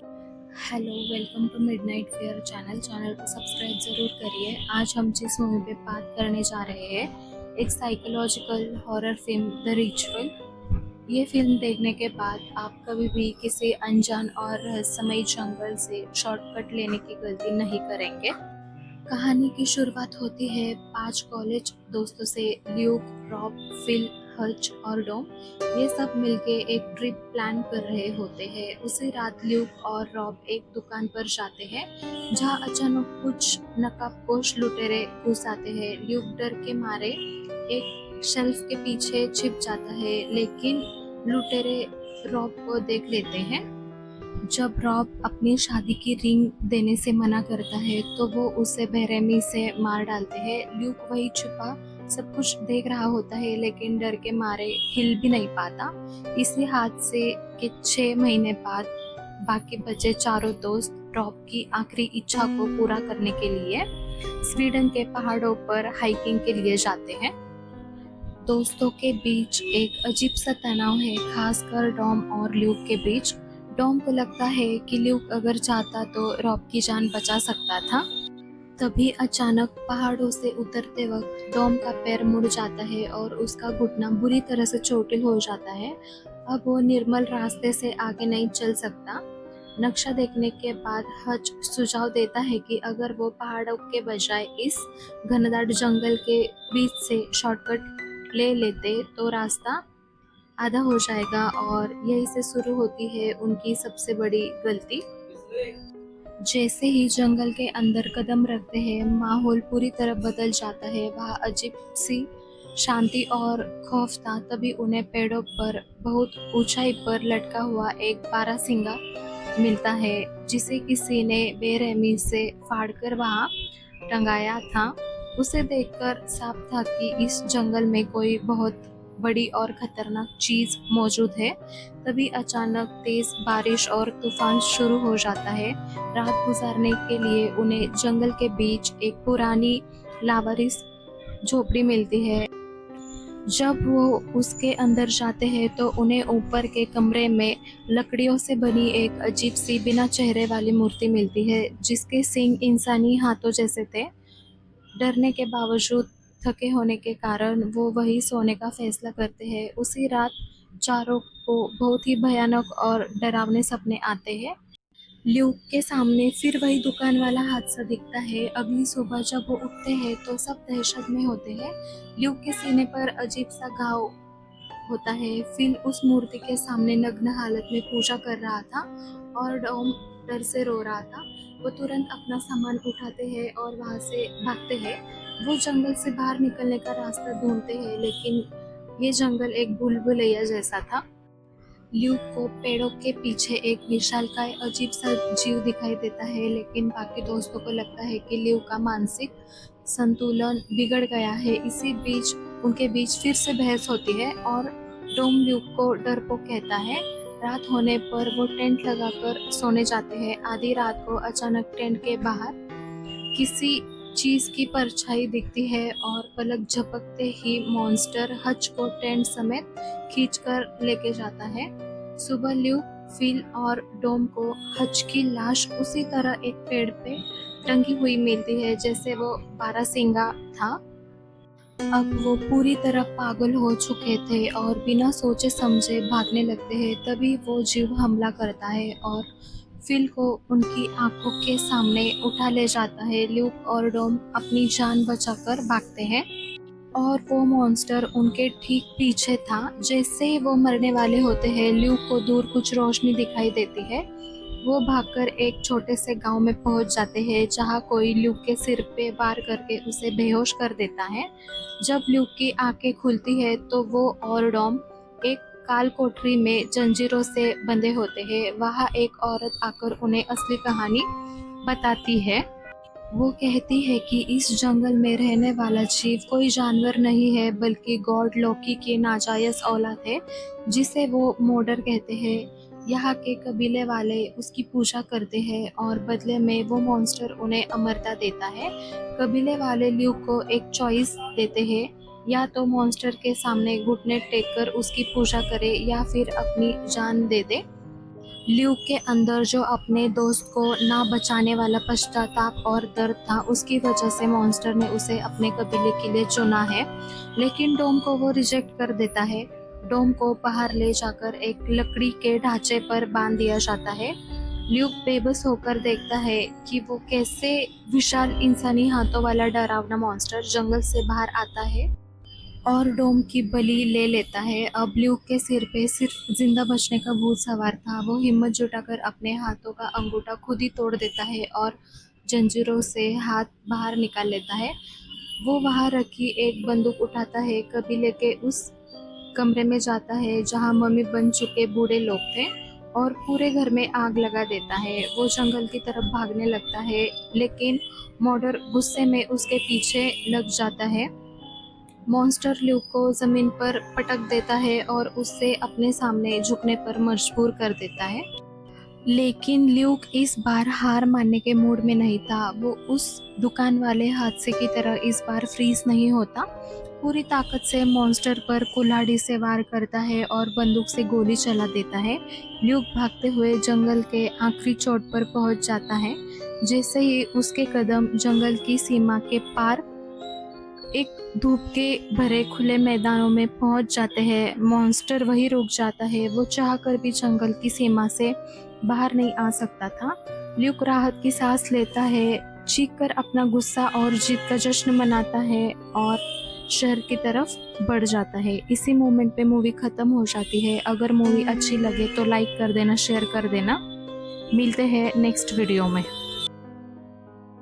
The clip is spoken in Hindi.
Hello, welcome to Midnight Fair channel को सब्सक्राइब ज़रूर करिए। आज हम जिस मूवी पे बात करने जा रहे हैं, एक psychological horror film the ritual. ये फिल्म देखने के बाद आप कभी भी किसी अनजान और रहस्यमयी जंगल से शॉर्टकट लेने की गलती नहीं करेंगे। कहानी की शुरुआत होती है 5 कॉलेज दोस्तों से। ल्यूक, रॉब, फिल, हच और डॉम ये सब मिलके एक ट्रिप प्लान कर रहे होते हैं। उसी रात ल्यूक और रॉब एक दुकान पर जाते हैं जहां अचानक कुछ नकाबपोश लुटेरे घुस आते हैं। ल्यूक डर के मारे एक शेल्फ के पीछे छिप जाता है, लेकिन लुटेरे रॉब को देख लेते हैं। जब रॉब अपनी शादी की रिंग देने से मना करता है तो वो उसे बेरहमी से मार डालते हैं। ल्यूक वही छुपा सब कुछ देख रहा होता है, लेकिन डर के मारे हिल भी नहीं पाता। इसी हादसे के 6 महीने बाद बाकी बचे चारों दोस्त रॉब की आखिरी इच्छा को पूरा करने के लिए स्वीडन के पहाड़ों पर हाइकिंग के लिए जाते हैं। दोस्तों के बीच एक अजीब सा तनाव है, खासकर डॉम और ल्यूक के बीच। डॉम को लगता है कि ल्यूक अगर चाहता तो रॉब की जान बचा सकता था। तभी अचानक पहाड़ों से उतरते वक्त डॉम का पैर मुड़ जाता है और उसका घुटना बुरी तरह से चोटिल हो जाता है। अब वो निर्मल रास्ते से आगे नहीं चल सकता। नक्शा देखने के बाद हच सुझाव देता है कि अगर वो पहाड़ों के बजाय इस घनदाट जंगल के बीच से शॉर्टकट ले लेते तो रास्ता आधा हो जाएगा, और यही से शुरू होती है उनकी सबसे बड़ी गलती। जैसे ही जंगल के अंदर कदम रखते हैं, माहौल पूरी तरह बदल जाता है। वहाँ अजीब सी शांति और खौफ था। तभी उन्हें पेड़ों पर बहुत ऊंचाई पर लटका हुआ एक बारहसिंगा मिलता है, जिसे किसी ने बेरहमी से फाड़कर वहाँ टंगाया था। उसे देखकर साफ था कि इस जंगल में कोई बहुत बड़ी और खतरनाक चीज मौजूद है। तभी अचानक तेज बारिश और तूफान शुरू हो जाता है। रात गुजारने के लिए उन्हें जंगल के बीच एक पुरानी लावारिस झोपड़ी मिलती है। जब वो उसके अंदर जाते हैं तो उन्हें ऊपर के कमरे में लकड़ियों से बनी एक अजीब सी बिना चेहरे वाली मूर्ति मिलती है, जिसके सींग इंसानी हाथों जैसे थे। डरने के बावजूद थके होने के कारण वो वहीं सोने का फैसला करते हैं। उसी रात चारों को बहुत ही भयानक और डरावने सपने आते हैं। ल्यूक के सामने फिर वही दुकान वाला हादसा दिखता है। अगली सुबह जब वो उठते हैं तो सब दहशत में होते हैं। ल्यूक के सीने पर अजीब सा घाव होता है। फिल उस मूर्ति के सामने नग्न हालत में पूजा कर रहा था और डॉम डर से रो रहा था। वो तुरंत अपना सामान उठाते हैं और वहां से भागते हैं। वो जंगल से बाहर निकलने का रास्ता ढूंढते हैं, लेकिन ये जंगल एक भूलभुलैया जैसा था। ल्यूक को पेड़ों के पीछे एक विशालकाय अजीब सा जीव दिखाई देता है, लेकिन बाकी दोस्तों को लगता है कि ल्यूक का मानसिक संतुलन बिगड़ गया है। इसी बीच उनके बीच फिर से बहस होती है और डोम ल्यूक को डरपोक कहता है। रात होने पर वो टेंट लगाकर सोने जाते हैं। आधी रात को अचानक टेंट के बाहर किसी चीज की परछाई दिखती है और पलक झपकते ही मॉन्स्टर हच को टेंट समेत खींचकर लेके जाता है। सुबह ल्यूक, फिल और डोम को हच की लाश उसी तरह एक पेड़ पे टंगी हुई मिलती है जैसे वो बारहसिंगा था। अब वो पूरी तरह पागल हो चुके थे और बिना सोचे समझे भागने लगते हैं। तभी वो जीव हमला करता है और फिल को उनकी आंखों के सामने उठा ले जाता है। ल्यूक और डॉम अपनी जान बचाकर भागते हैं और वो मॉन्स्टर उनके ठीक पीछे था। जैसे ही वो मरने वाले होते हैं, ल्यूक को दूर कुछ रोशनी दिखाई देती है। वो भागकर एक छोटे से गांव में पहुंच जाते हैं, जहां कोई ल्यूक के सिर पे वार करके उसे बेहोश कर देता है। जब ल्यूक की आंखें खुलती है तो वो और डॉम एक काल कोठरी में जंजीरों से बंधे होते हैं। वहां एक औरत आकर उन्हें असली कहानी बताती है। वो कहती है कि इस जंगल में रहने वाला जीव कोई जानवर नहीं है, बल्कि गॉड लोकी की नाजायज औलाद है, जिसे वो मोडर कहते हैं। यहाँ के कबीले वाले उसकी पूजा करते हैं और बदले में वो मॉन्स्टर उन्हें अमरता देता है। कबीले वाले ल्यूक को एक चॉइस देते हैं, या तो मॉन्स्टर के सामने घुटने टेक कर उसकी पूजा करे या फिर अपनी जान दे दे। ल्यूक के अंदर जो अपने दोस्त को ना बचाने वाला पश्चाताप और दर्द था, उसकी वजह से मॉन्स्टर ने उसे अपने कबीले के लिए चुना है। लेकिन डोम को वो रिजेक्ट कर देता है। डोम को बाहर ले जाकर एक लकड़ी के ढांचे पर बांध दिया जाता है। ल्यूक बेबस होकर देखता है कि वो कैसे विशाल इंसानी हाथों वाला डरावना मॉन्स्टर जंगल से बाहर आता है और डोम की बलि ले लेता है। अब ल्यूक के सिर पे सिर्फ जिंदा बचने का भूत सवार था। वो हिम्मत जुटाकर अपने हाथों का अंगूठा खुद ही तोड़ देता है और जंजीरों से हाथ बाहर निकाल लेता है। वो वहां रखी एक बंदूक उठाता है, कबीले के उस कमरे में जाता है जहां मम्मी बन चुके बूढ़े लोग थे और पूरे घर में आग लगा देता है। वो जंगल की तरफ भागने लगता है, लेकिन मॉडर गुस्से में उसके पीछे लग जाता है। मॉन्स्टर ल्यूक को जमीन पर पटक देता है और उससे अपने सामने झुकने पर मजबूर कर देता है। लेकिन ल्यूक इस बार हार मानने के मूड में नहीं था। वो उस दुकान वाले हादसे की तरह इस बार फ्रीज नहीं होता। पूरी ताकत से मॉन्स्टर पर कुल्हाड़ी से वार करता है और बंदूक से गोली चला देता है। ल्यूक भागते हुए जंगल के आखिरी चोट पर पहुंच जाता है। जैसे ही उसके कदम जंगल की सीमा के पार एक धूप के भरे खुले मैदानों में पहुंच जाते हैं, मॉन्स्टर वहीं रुक जाता है। वो चाहकर भी जंगल की सीमा से बाहर नहीं आ सकता था। ल्यूक राहत की सांस लेता है, चीखकर अपना गुस्सा और जीत का जश्न मनाता है और शहर की तरफ बढ़ जाता है। इसी मोमेंट पे मूवी खत्म हो जाती है। अगर मूवी अच्छी लगे तो लाइक कर देना, शेयर कर देना। मिलते हैं नेक्स्ट वीडियो में।